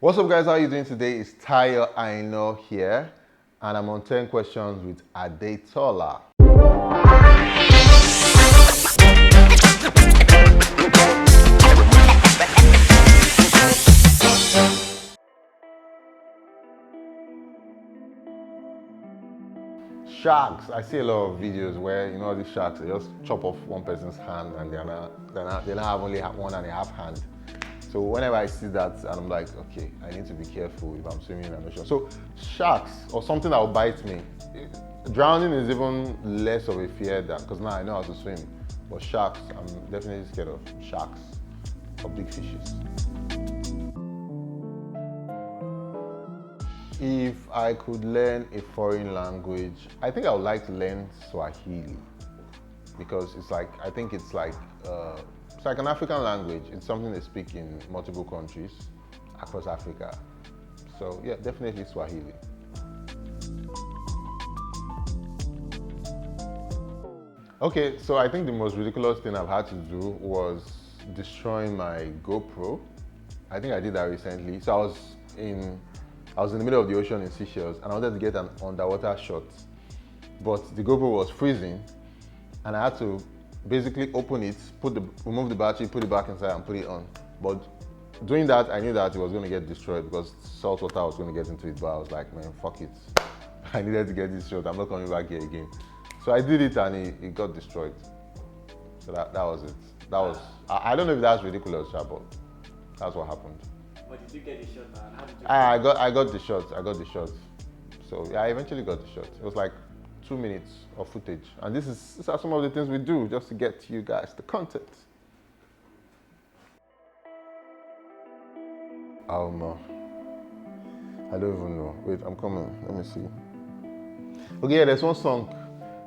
What's up guys, how are you doing today? It's Tyre Aina here and I'm on 10 questions with Adetola. Sharks, I see a lot of videos where these sharks, they just chop off one person's hand and they now have only one and a half hand. So whenever I see that, and I'm like, okay, I need to be careful if I'm swimming in an ocean. So sharks or something that will bite me. Drowning is even less of a fear than, because now I know how to swim. But sharks, I'm definitely scared of sharks or big fishes. If I could learn a foreign language, I think I would like to learn Swahili because it's like an African language. It's something they speak in multiple countries across Africa. So yeah, definitely Swahili. Okay, so I think the most ridiculous thing I've had to do was destroying my GoPro. I think I did that recently. So I was in the middle of the ocean in Seychelles and I wanted to get an underwater shot, but the GoPro was freezing and I had to basically open it, remove the battery, put it back inside and put it on. But doing that, I knew that it was going to get destroyed because salt water was going to get into it, but I was like, man, fuck it. I needed to get this shot, I'm not coming back here again. So I did it and it got destroyed. So that was it. I don't know if that's ridiculous, but that's what happened. But did you get the shot and how did you I got the shot. So yeah, I eventually got the shot. It was like 2 minutes of footage. And these are some of the things we do just to get you guys the content. I don't even know. Wait, I'm coming. Let me see. Okay, yeah, there's one song.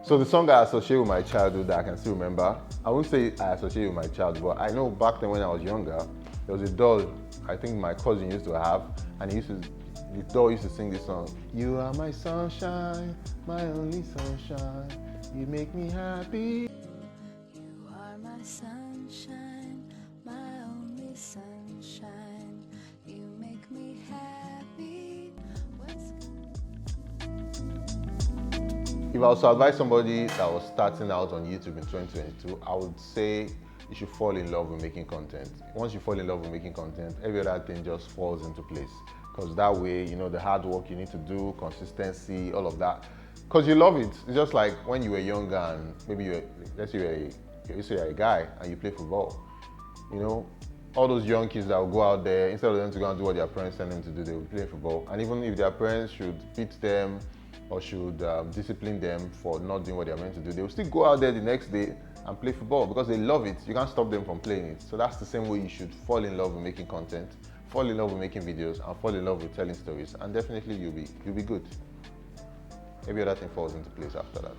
So the song I associate with my childhood that I can still remember. I won't say I associate with my childhood, but I know back then when I was younger, there was a doll I think my cousin used to have, and the doll used to sing this song. You are my sunshine, my only sunshine. You make me happy. You are my sunshine, my only sunshine. You make me happy. If I was to advise somebody that was starting out on YouTube in 2022, I would say you should fall in love with making content. Once you fall in love with making content, every other thing just falls into place. Because that way, the hard work you need to do, consistency, all of that. Because you love it. It's just like when you were younger and maybe let's say you're a guy and you play football. All those young kids that will go out there, instead of them to go and do what their parents send them to do, they will play football. And even if their parents should beat them or should discipline them for not doing what they're meant to do, they will still go out there the next day and play football because they love it. You can't stop them from playing it. So that's the same way you should fall in love with making content, fall in love with making videos, and fall in love with telling stories. And definitely you'll be good. Every other thing falls into place after that.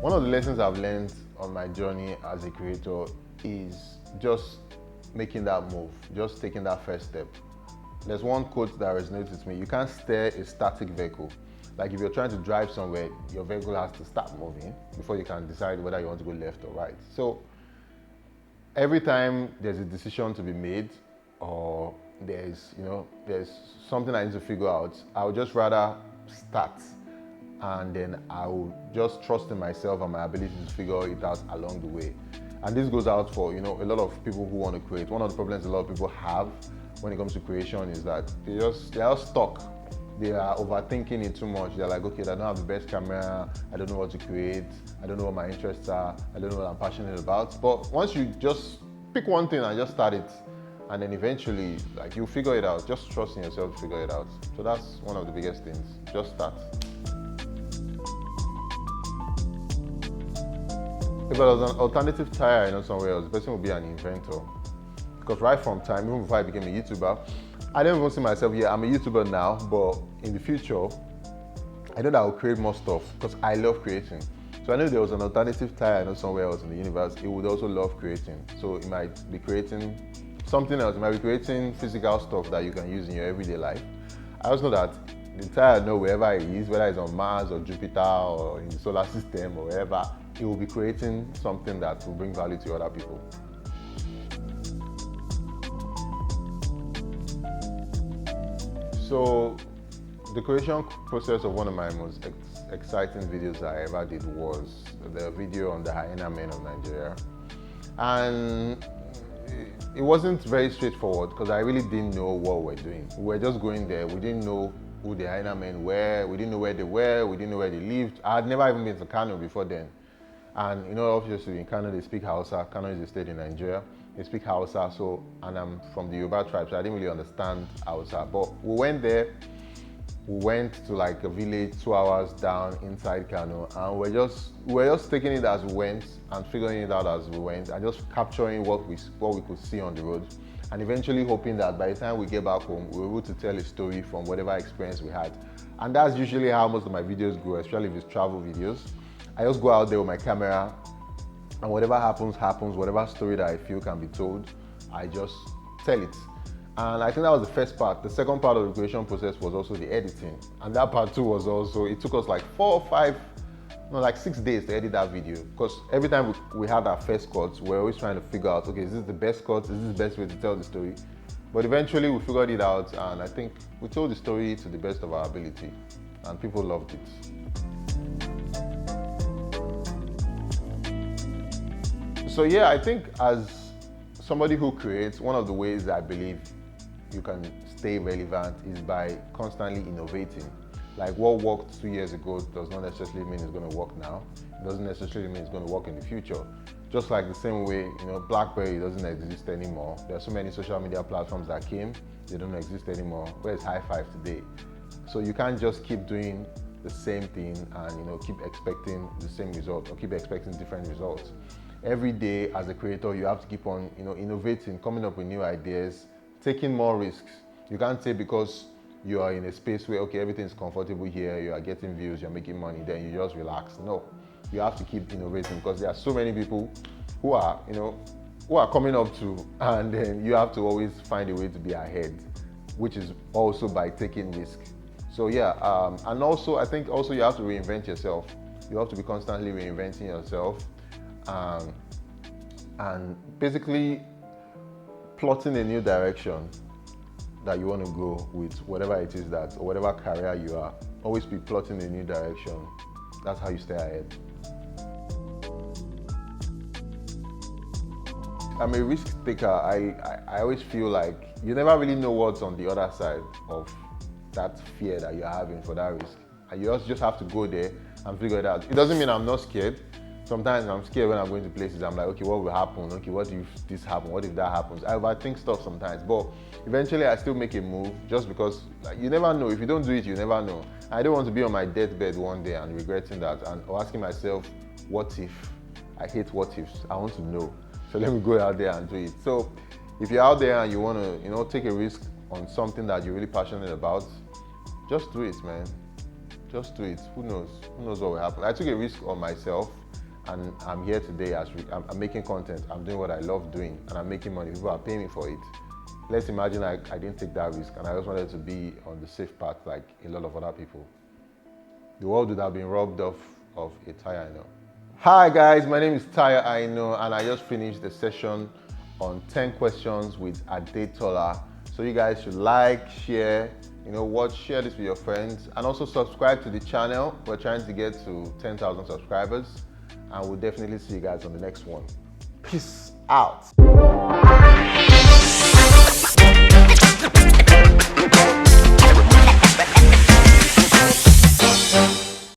One of the lessons I've learned on my journey as a creator is just making that move, just taking that first step. There's one quote that resonates with me. You can't steer a static vehicle. Like if you're trying to drive somewhere, your vehicle has to start moving before you can decide whether you want to go left or right. So every time there's a decision to be made or there's something I need to figure out, I would just rather start and then I will just trust in myself and my ability to figure it out along the way. And this goes out for a lot of people who want to create. One of the problems a lot of people have when it comes to creation is that they're stuck. They are overthinking it too much. They're like, okay, I don't have the best camera, I don't know what to create, I don't know what my interests are, I don't know what I'm passionate about. But once you just pick one thing and just start it, and then eventually, you'll figure it out. Just trust in yourself to figure it out. So that's one of the biggest things. Just start. If there was an alternative tyre somewhere else, the person would be an inventor. Because right from time, even before I became a YouTuber, I don't even see myself, I'm a YouTuber now, but in the future, I know that I'll create more stuff because I love creating. So I know if there was an alternative tyre somewhere else in the universe, it would also love creating. So it might be creating something else. It might be creating physical stuff that you can use in your everyday life. I also know that the tyre, wherever it is, whether it's on Mars or Jupiter or in the solar system or wherever, it will be creating something that will bring value to other people. So the creation process of one of my most exciting videos I ever did was the video on the Aina men of Nigeria. And it wasn't very straightforward because I really didn't know what we were doing. We were just going there. We didn't know who the Aina men were. We didn't know where they were. We didn't know where they lived. I had never even been to Kano before then. And you know, obviously in Kano they speak Hausa. Kano is a state in Nigeria. They speak Hausa, and I'm from the Yoruba tribe, so I didn't really understand Hausa. But we went there. We went to like a village 2 hours down inside Kano, and we were just taking it as we went and figuring it out as we went, and just capturing what we could see on the road, and eventually hoping that by the time we get back home, we were able to tell a story from whatever experience we had. And that's usually how most of my videos go, especially if it's travel videos. I just go out there with my camera, and whatever happens, whatever story that I feel can be told, I just tell it. And I think that was the first part. The second part of the creation process was also the editing. And that part too was also, it took us like 6 days to edit that video. Because every time we had our first cuts, we're always trying to figure out, okay, is this the best cut? Is this the best way to tell the story? But eventually we figured it out, and I think we told the story to the best of our ability, and people loved it. So yeah, I think as somebody who creates, one of the ways that I believe you can stay relevant is by constantly innovating. Like what worked 2 years ago does not necessarily mean it's going to work now. It doesn't necessarily mean it's going to work in the future. Just like the same way, you know, BlackBerry doesn't exist anymore. There are so many social media platforms that came, they don't exist anymore. Where's High Five today? So you can't just keep doing the same thing and, you know, keep expecting the same result or keep expecting different results. Every day as a creator, you have to keep on, you know, innovating, coming up with new ideas, taking more risks. You can't say because you are in a space where, okay, everything's comfortable here, you are getting views, you're making money, then you just relax. No, you have to keep innovating because there are so many people who are, you know, who are coming up to, and then you have to always find a way to be ahead, which is also by taking risks. So yeah, and also I think also you have to reinvent yourself. You have to be constantly reinventing yourself, and basically plotting a new direction that you want to go with whatever it is that, or whatever career you are. Always be plotting a new direction. That's how you stay ahead. I'm a risk taker. I always feel like you never really know what's on the other side of that fear that you're having for that risk. And you just have to go there and figure it out. It doesn't mean I'm not scared. Sometimes I'm scared when I'm going to places. I'm like, okay, what will happen? Okay, what if this happens? What if that happens? I overthink stuff sometimes, but eventually I still make a move just because you never know. If you don't do it, you never know. I don't want to be on my deathbed one day and regretting that or asking myself, what if? I hate what ifs. I want to know. So let me go out there and do it. So if you're out there and you want to, you know, take a risk on something that you're really passionate about, just do it, man. Just do it. Who knows? Who knows what will happen? I took a risk on myself. And I'm here today I'm making content, I'm doing what I love doing, and I'm making money. People are paying me for it. Let's imagine I didn't take that risk and I just wanted to be on the safe path like a lot of other people. The world would have been robbed of a tyre, I know. Hi guys, my name is Tyre, I know, and I just finished the session on 10 questions with Adetola. So you guys should like, share, you know, share this with your friends, and also subscribe to the channel. We're trying to get to 10,000 subscribers. And we'll definitely see you guys on the next one. Peace out.